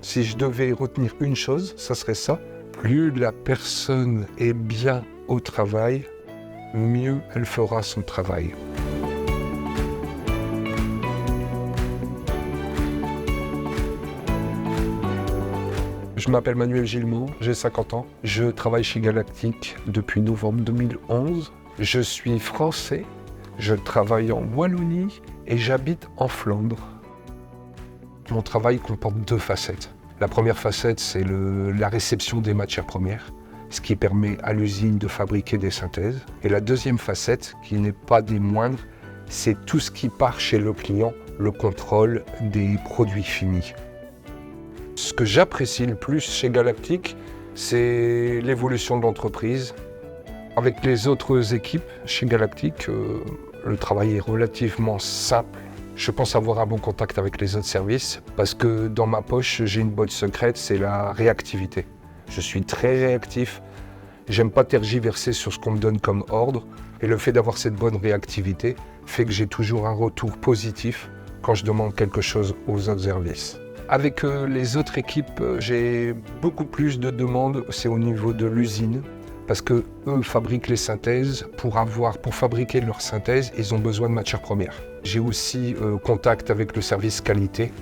Si je devais retenir une chose, ça serait ça. Plus la personne est bien au travail, mieux elle fera son travail. Je m'appelle Manuel Gillemot, j'ai 50 ans. Je travaille chez Galactique depuis novembre 2011. Je suis français, je travaille en Wallonie et j'habite en Flandre. Mon travail comporte deux facettes. La première facette, c'est la réception des matières premières, ce qui permet à l'usine de fabriquer des synthèses. Et la deuxième facette, qui n'est pas des moindres, c'est tout ce qui part chez le client, le contrôle des produits finis. Ce que j'apprécie le plus chez Galactique, c'est l'évolution de l'entreprise. Avec les autres équipes chez Galactique, le travail est relativement simple. Je pense avoir un bon contact avec les autres services parce que dans ma poche, j'ai une botte secrète, c'est la réactivité. Je suis très réactif, j'aime pas tergiverser sur ce qu'on me donne comme ordre et le fait d'avoir cette bonne réactivité fait que j'ai toujours un retour positif quand je demande quelque chose aux autres services. Avec les autres équipes, j'ai beaucoup plus de demandes, c'est au niveau de l'usine, parce qu'eux fabriquent les synthèses. Pour fabriquer leurs synthèses, ils ont besoin de matières premières. J'ai aussi contact avec le service qualité.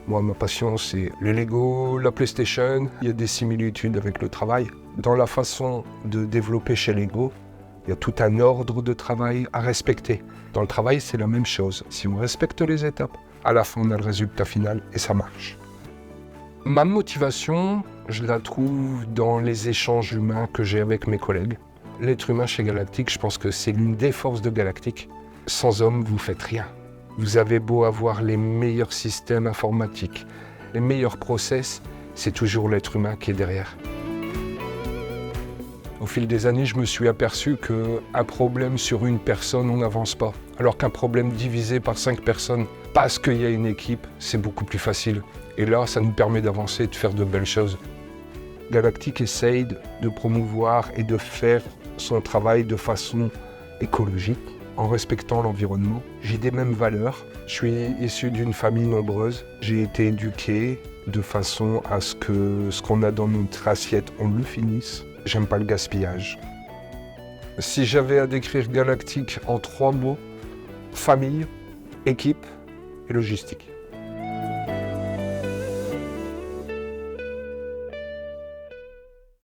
Moi, ma passion, c'est les Lego, la PlayStation. Il y a des similitudes avec le travail. Dans la façon de développer chez Lego, il y a tout un ordre de travail à respecter. Dans le travail, c'est la même chose. Si on respecte les étapes, à la fin, on a le résultat final et ça marche. Ma motivation, je la trouve dans les échanges humains que j'ai avec mes collègues. L'être humain chez Galactique, je pense que c'est l'une des forces de Galactique. Sans homme, vous faites rien. Vous avez beau avoir les meilleurs systèmes informatiques, les meilleurs process, c'est toujours l'être humain qui est derrière. Au fil des années, je me suis aperçu qu'un problème sur une personne, on n'avance pas. Alors qu'un problème divisé par 5 personnes, parce qu'il y a une équipe, c'est beaucoup plus facile. Et là, ça nous permet d'avancer, de faire de belles choses. Galactique essaye de promouvoir et de faire son travail de façon écologique, en respectant l'environnement. J'ai des mêmes valeurs. Je suis issu d'une famille nombreuse. J'ai été éduqué de façon à ce que ce qu'on a dans notre assiette, on le finisse. J'aime pas le gaspillage. Si j'avais à décrire Galactique en 3 mots, famille, équipe et logistique.